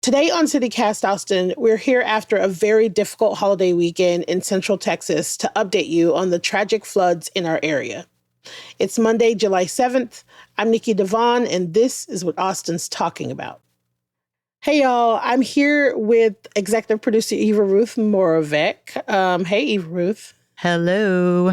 Today on CityCast Austin, we're here after a very difficult holiday weekend in Central Texas to update you on the tragic floods in our area. It's Monday, July 7th. I'm Nikki Devon, and this is what Austin's talking about. Hey, y'all. I'm here with executive producer Eva Ruth Moravec. Hey, Eva Ruth. Hello.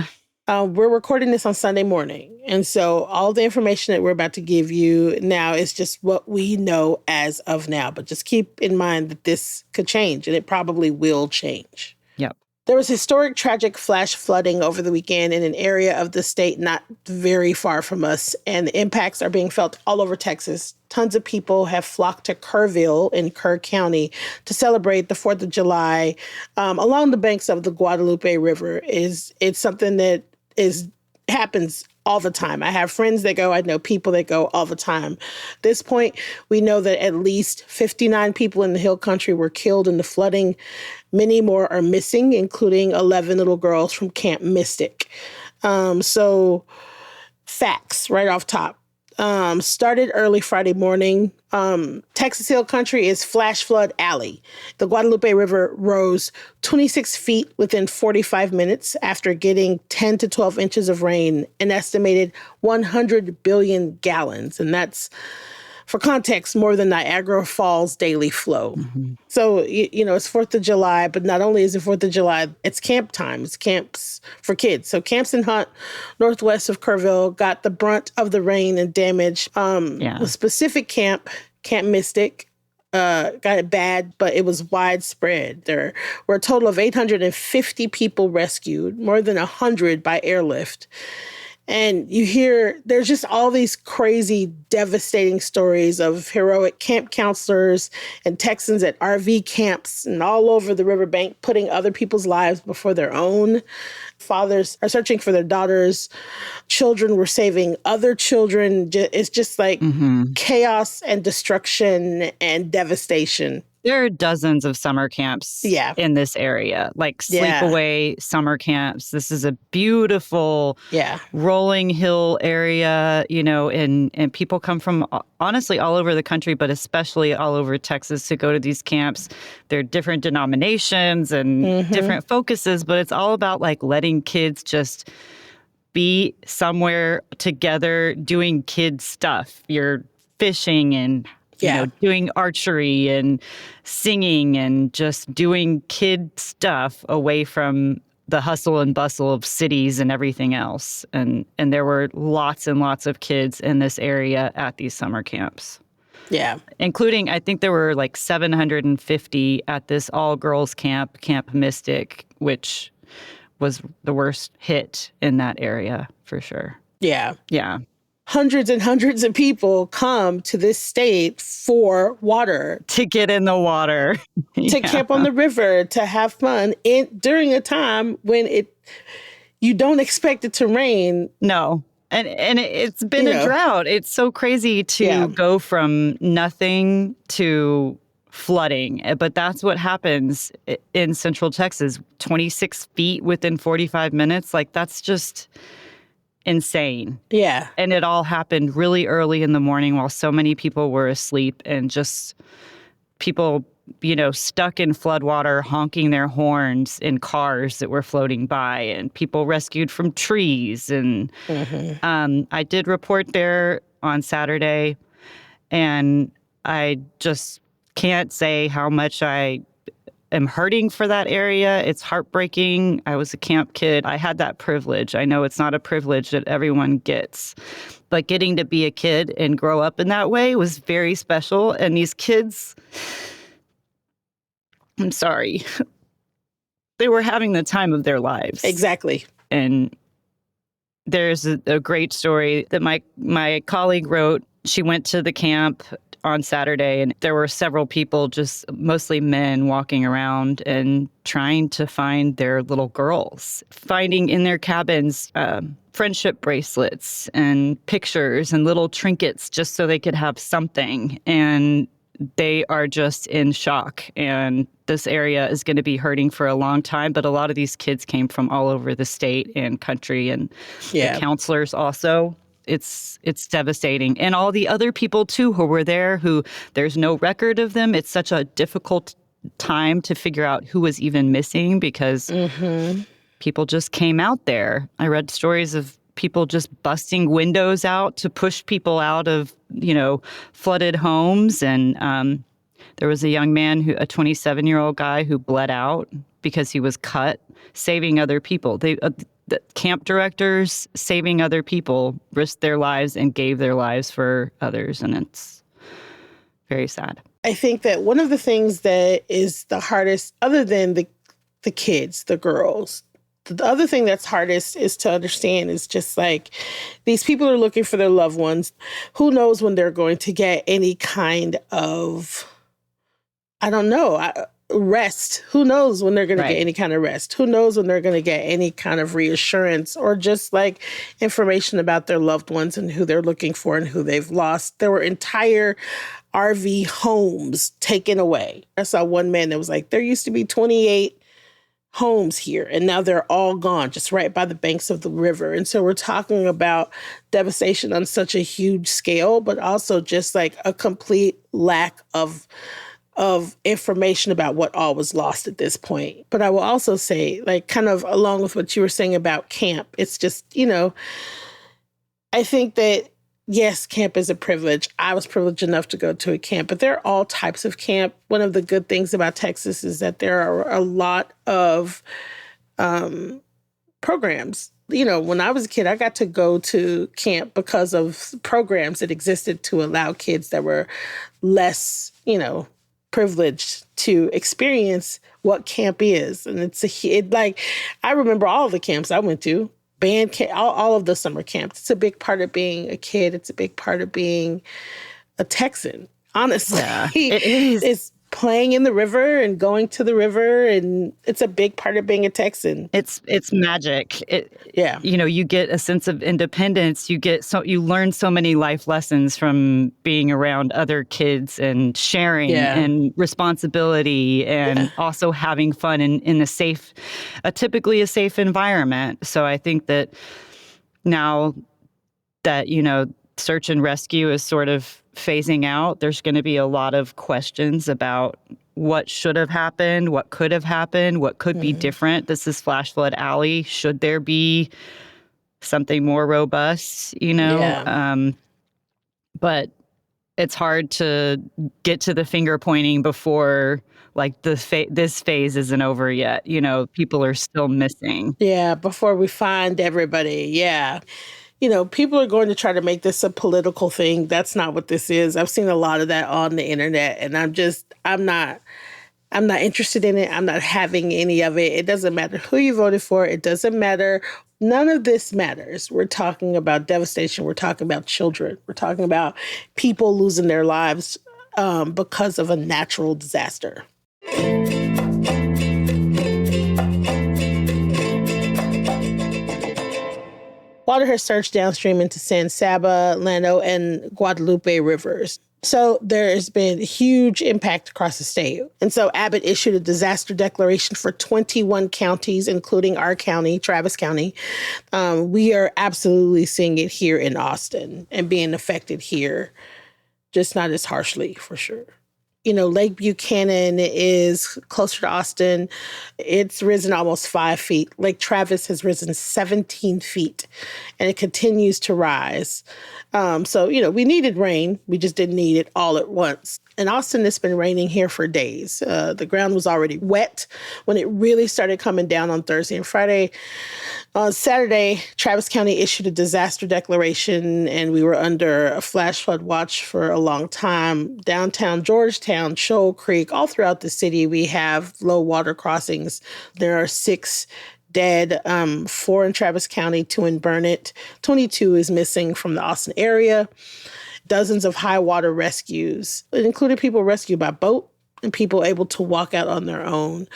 We're recording this on Sunday morning. And so all the information that we're about to give you now is just what we know as of now. But just keep in mind that this could change, and it probably will change. Yep. There was historic, tragic flash flooding over the weekend in an area of the state not very far from us, and the impacts are being felt all over Texas. Tons of people have flocked to Kerrville in Kerr County to celebrate the 4th of July along the banks of the Guadalupe River. It's something that happens all the time. I have friends that go. I know people that go all the time. At this point, we know that at least 59 people in the Hill Country were killed in the flooding. Many more are missing, including 11 little girls from Camp Mystic. So facts right off top. Started early Friday morning. Texas Hill Country is flash flood alley. The Guadalupe River rose 26 feet within 45 minutes after getting 10 to 12 inches of rain, an estimated 100 billion gallons. And that's, for context, more than Niagara Falls daily flow. Mm-hmm. So, it's 4th of July, but not only is it 4th of July, it's camp time. It's camps for kids. So Camps and Hunt, northwest of Kerrville, got the brunt of the rain and damage. The specific camp, Camp Mystic, got it bad, but it was widespread. There were a total of 850 people rescued, more than 100 by airlift. And you hear there's just all these crazy, devastating stories of heroic camp counselors and Texans at RV camps and all over the riverbank putting other people's lives before their own. Fathers are searching for their daughters. Children were saving other children. It's just like chaos and destruction and devastation. There are dozens of summer camps in this area, like sleepaway summer camps. This is a beautiful rolling hill area, and people come from, honestly, all over the country, but especially all over Texas to go to these camps. There are different denominations and different focuses, but it's all about like letting kids just be somewhere together doing kid stuff. You're fishing and doing archery and singing and just doing kid stuff away from the hustle and bustle of cities and everything else. And there were lots and lots of kids in this area at these summer camps. Yeah. Including, I think there were like 750 at this all-girls camp, Camp Mystic, which was the worst hit in that area for sure. Yeah. Yeah. Hundreds and hundreds of people come to this state for water. To get in the water. To camp on the river, to have fun during a time when you don't expect it to rain. No. And it's been a drought. It's so crazy to go from nothing to flooding. But that's what happens in Central Texas. 26 feet within 45 minutes. Like, that's just insane. Yeah. And it all happened really early in the morning while so many people were asleep, and just people, stuck in floodwater, honking their horns in cars that were floating by, and people rescued from trees. And I did report there on Saturday, and I just can't say how much I am hurting for that area. It's heartbreaking. I was a camp kid. I had that privilege. I know it's not a privilege that everyone gets, but getting to be a kid and grow up in that way was very special. And these kids, I'm sorry, they were having the time of their lives. Exactly. And there's a great story that my colleague wrote. She went to the camp on Saturday, and there were several people, just mostly men, walking around and trying to find their little girls, finding in their cabins friendship bracelets and pictures and little trinkets just so they could have something. And they are just in shock. And this area is going to be hurting for a long time. But a lot of these kids came from all over the state and country, and the counselors also. it's devastating. And all the other people too who were there, who there's no record of them. It's such a difficult time to figure out who was even missing because people just came out there. I read stories of people just busting windows out to push people out of, flooded homes. And there was a young man, a 27-year-old guy who bled out because he was cut, saving other people. The camp directors, saving other people, risked their lives and gave their lives for others. And it's very sad. I think that one of the things that is the hardest, other than the kids, the girls, the other thing that's hardest is to understand is just like these people are looking for their loved ones. Who knows when they're going to get any kind of, I don't know, rest. Who knows when they're going to get any kind of rest? Who knows when they're going to get any kind of reassurance or just like information about their loved ones and who they're looking for and who they've lost. There were entire RV homes taken away. I saw one man that was like, there used to be 28 homes here, and now they're all gone, just right by the banks of the river. And so we're talking about devastation on such a huge scale, but also just like a complete lack of information about what all was lost at this point. But I will also say, like, kind of along with what you were saying about camp, it's just, I think that yes, camp is a privilege. I was privileged enough to go to a camp, but there are all types of camp. One of the good things about Texas is that there are a lot of programs. When I was a kid, I got to go to camp because of programs that existed to allow kids that were less, privileged to experience what camp is. And I remember all of the camps I went to. Band camp, all of the summer camps. It's a big part of being a kid. It's a big part of being a Texan, honestly. Yeah, it is. It's playing in the river and going to the river, and it's a big part of being a Texan. It's magic. You get a sense of independence. You learn so many life lessons from being around other kids and sharing and responsibility and also having fun in typically a safe environment. So I think that now that, search and rescue is sort of phasing out, there's going to be a lot of questions about what should have happened, what could have happened, what could be different. This is Flash Flood Alley. Should there be something more robust, but it's hard to get to the finger pointing before like this phase isn't over yet. People are still missing. Yeah, before we find everybody. Yeah. People are going to try to make this a political thing. That's not what this is. I've seen a lot of that on the internet, and I'm not interested in it. I'm not having any of it. It doesn't matter who you voted for. It doesn't matter. None of this matters. We're talking about devastation. We're talking about children. We're talking about people losing their lives because of a natural disaster. Water has surged downstream into San Saba, Llano, and Guadalupe rivers. So there has been huge impact across the state. And so Abbott issued a disaster declaration for 21 counties, including our county, Travis County. We are absolutely seeing it here in Austin and being affected here, just not as harshly, for sure. Lake Buchanan is closer to Austin. It's risen almost 5 feet. Lake Travis has risen 17 feet, and it continues to rise. So, we needed rain. We just didn't need it all at once. In Austin, it's been raining here for days. The ground was already wet when it really started coming down on Thursday and Friday. On Saturday, Travis County issued a disaster declaration, and we were under a flash flood watch for a long time. Downtown Georgetown, Shoal Creek, all throughout the city, we have low water crossings. There are 6 dead, 4 in Travis County, 2 in Burnett. 22 is missing from the Austin area. Dozens of high water rescues. It included people rescued by boat and people able to walk out on their own.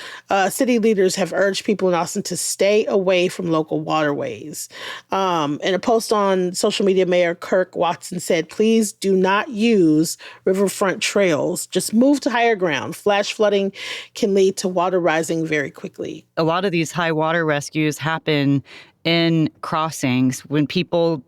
City leaders have urged people in Austin to stay away from local waterways. In a post on social media, Mayor Kirk Watson said, please do not use riverfront trails. Just move to higher ground. Flash flooding can lead to water rising very quickly. A lot of these high water rescues happen in crossings when people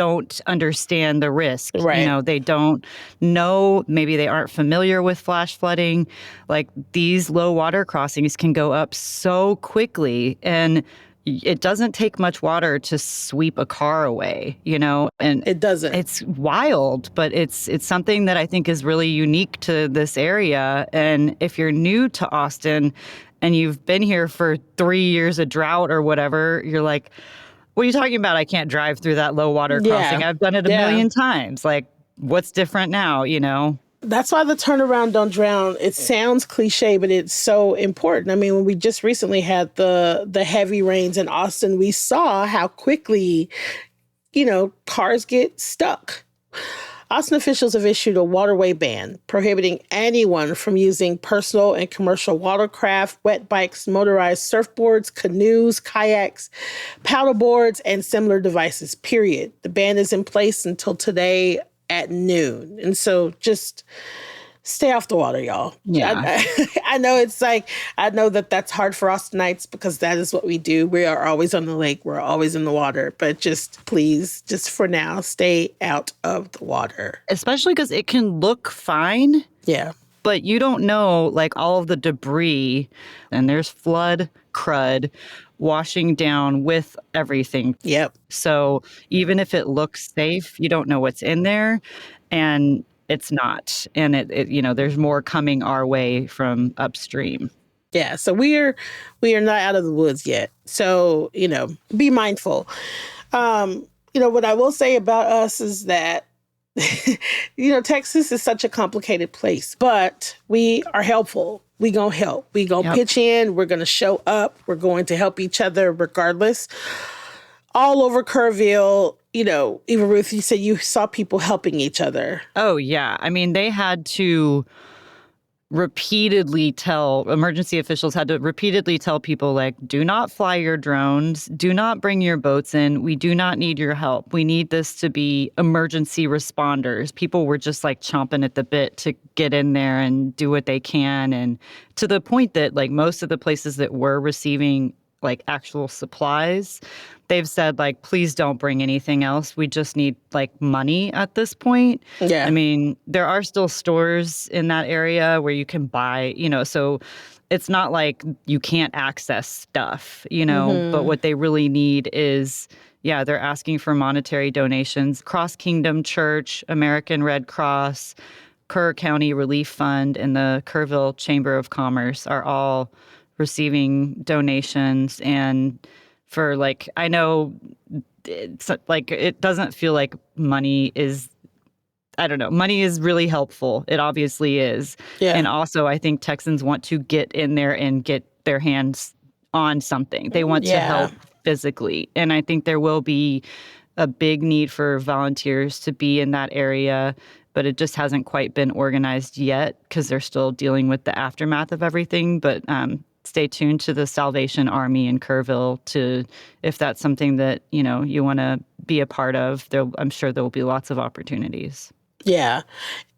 don't understand the risk. Right. They don't know, maybe they aren't familiar with flash flooding. Like, these low water crossings can go up so quickly, and it doesn't take much water to sweep a car away, and it doesn't. It's wild, but it's something that I think is really unique to this area. And if you're new to Austin and you've been here for 3 years of drought or whatever, you're like, what are you talking about? I can't drive through that low water crossing. I've done it a million times. Like, what's different now, That's why the turnaround, don't drown. It sounds cliche, but it's so important. I mean, when we just recently had the heavy rains in Austin, we saw how quickly, cars get stuck. Austin officials have issued a waterway ban prohibiting anyone from using personal and commercial watercraft, wet bikes, motorized surfboards, canoes, kayaks, paddleboards, and similar devices, period. The ban is in place until today at noon. And so just stay off the water, y'all. Yeah. I know I know that that's hard for Austinites because that is what we do. We are always on the lake. We're always in the water. But please, for now, stay out of the water. Especially because it can look fine. Yeah. But you don't know, like, all of the debris, and there's flood crud washing down with everything. Yep. So even if it looks safe, you don't know what's in there. And it's not. And there's more coming our way from upstream. Yeah. So we are not out of the woods yet. So, be mindful. What I will say about us is that, Texas is such a complicated place, but we are helpful. We gonna help. We gonna pitch in. We're gonna show up. We're going to help each other regardless. All over Kerrville, even Ruth, you said you saw people helping each other. Oh, yeah. I mean, they had to emergency officials had to repeatedly tell people, like, do not fly your drones, do not bring your boats in. We do not need your help. We need this to be emergency responders. People were just like chomping at the bit to get in there and do what they can. And to the point that, like, most of the places that were receiving like actual supplies, they've said, like, please don't bring anything else. We just need, like, money at this point. Yeah. I mean, there are still stores in that area where you can buy, so it's not like you can't access stuff, but what they really need is, they're asking for monetary donations. Cross Kingdom Church, American Red Cross, Kerr County Relief Fund, and the Kerrville Chamber of Commerce are all receiving donations. And for, like, I know it's like, it doesn't feel like money is, I don't know, money is really helpful. It obviously is. Yeah. And also, I think Texans want to get in there and get their hands on something. They want to help physically. And I think there will be a big need for volunteers to be in that area, but it just hasn't quite been organized yet because they're still dealing with the aftermath of everything. But stay tuned to the Salvation Army in Kerrville if that's something that, you want to be a part of. I'm sure there will be lots of opportunities. Yeah.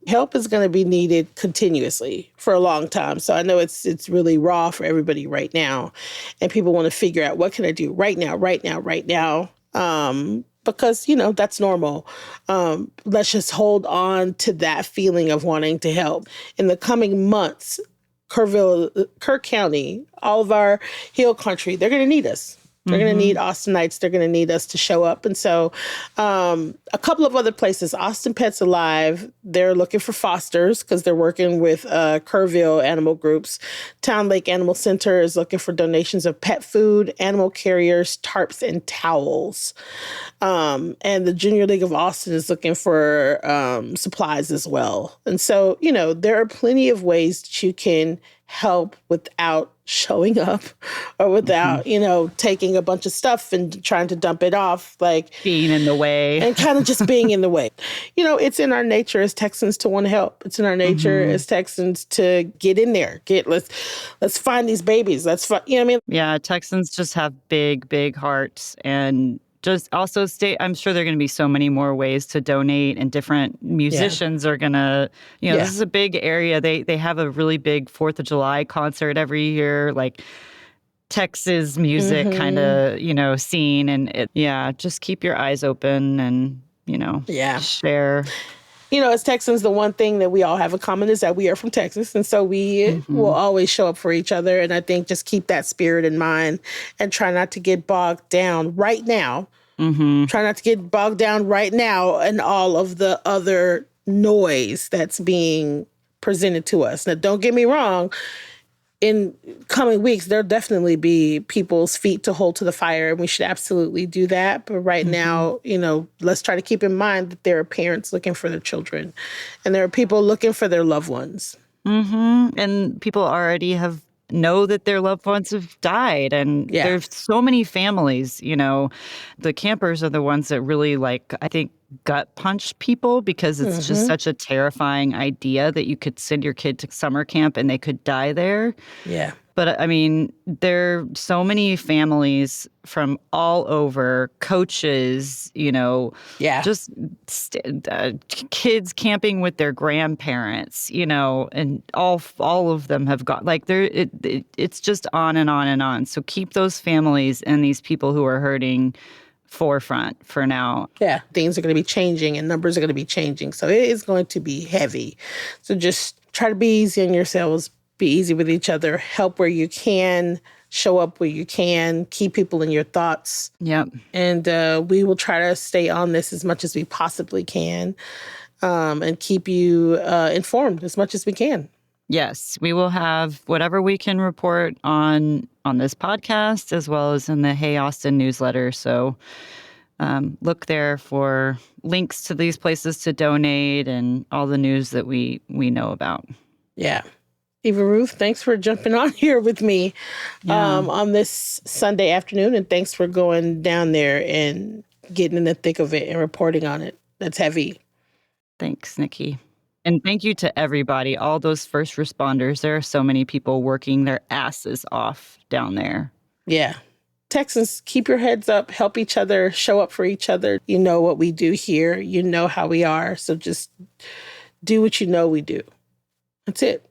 Help is going to be needed continuously for a long time. So I know it's really raw for everybody right now. And people want to figure out, what can I do right now? Because, that's normal. Let's just hold on to that feeling of wanting to help. In the coming months, Kerr County, all of our Hill Country, they're going to need us. They're going to need Austinites. They're going to need us to show up. And so a couple of other places, Austin Pets Alive, they're looking for fosters because they're working with Kerrville animal groups. Town Lake Animal Center is looking for donations of pet food, animal carriers, tarps, and towels. And the Junior League of Austin is looking for supplies as well. And so, there are plenty of ways that you can help without showing up or without, taking a bunch of stuff and trying to dump it off, like being in the way and kind of just being in the way. It's in our nature as Texans to want to help. It's in our nature as Texans to get in there. Let's find these babies. Let's find, you know what I mean? Yeah. Texans just have big, big hearts, and just also I'm sure there are going to be so many more ways to donate, and different musicians are going to, this is a big area. They have a really big 4th of July concert every year, like Texas music kind of, scene. And just keep your eyes open and share. As Texans, the one thing that we all have in common is that we are from Texas. And so we will always show up for each other. And I think just keep that spirit in mind and try not to get bogged down right now. Try not to get bogged down right now in all of the other noise that's being presented to us. Now, don't get me wrong. In coming weeks, there'll definitely be people's feet to hold to the fire, and we should absolutely do that. But right now, let's try to keep in mind that there are parents looking for their children, and there are people looking for their loved ones. And people already know that their loved ones have died, and there's so many families. The campers are the ones that really, I think, gut punch people, because it's just such a terrifying idea that you could send your kid to summer camp and they could die there. Yeah. But I mean, there are so many families from all over, coaches, just kids camping with their grandparents, and all of them have got it's just on and on and on. So keep those families and these people who are hurting forefront for now. Yeah, things are going to be changing and numbers are going to be changing. So it is going to be heavy. So just try to be easy on yourselves, be easy with each other, help where you can, show up where you can, keep people in your thoughts. Yep. And we will try to stay on this as much as we possibly can, and keep you informed as much as we can. Yes, we will have whatever we can report on this podcast, as well as in the Hey Austin newsletter. So look there for links to these places to donate and all the news that we know about. Yeah. Eva Ruth, thanks for jumping on here with me on this Sunday afternoon. And thanks for going down there and getting in the thick of it and reporting on it. That's heavy. Thanks, Nikki. And thank you to everybody, all those first responders. There are so many people working their asses off down there. Yeah. Texans, keep your heads up, help each other, show up for each other. You know what we do here. You know how we are. So just do what you know we do. That's it.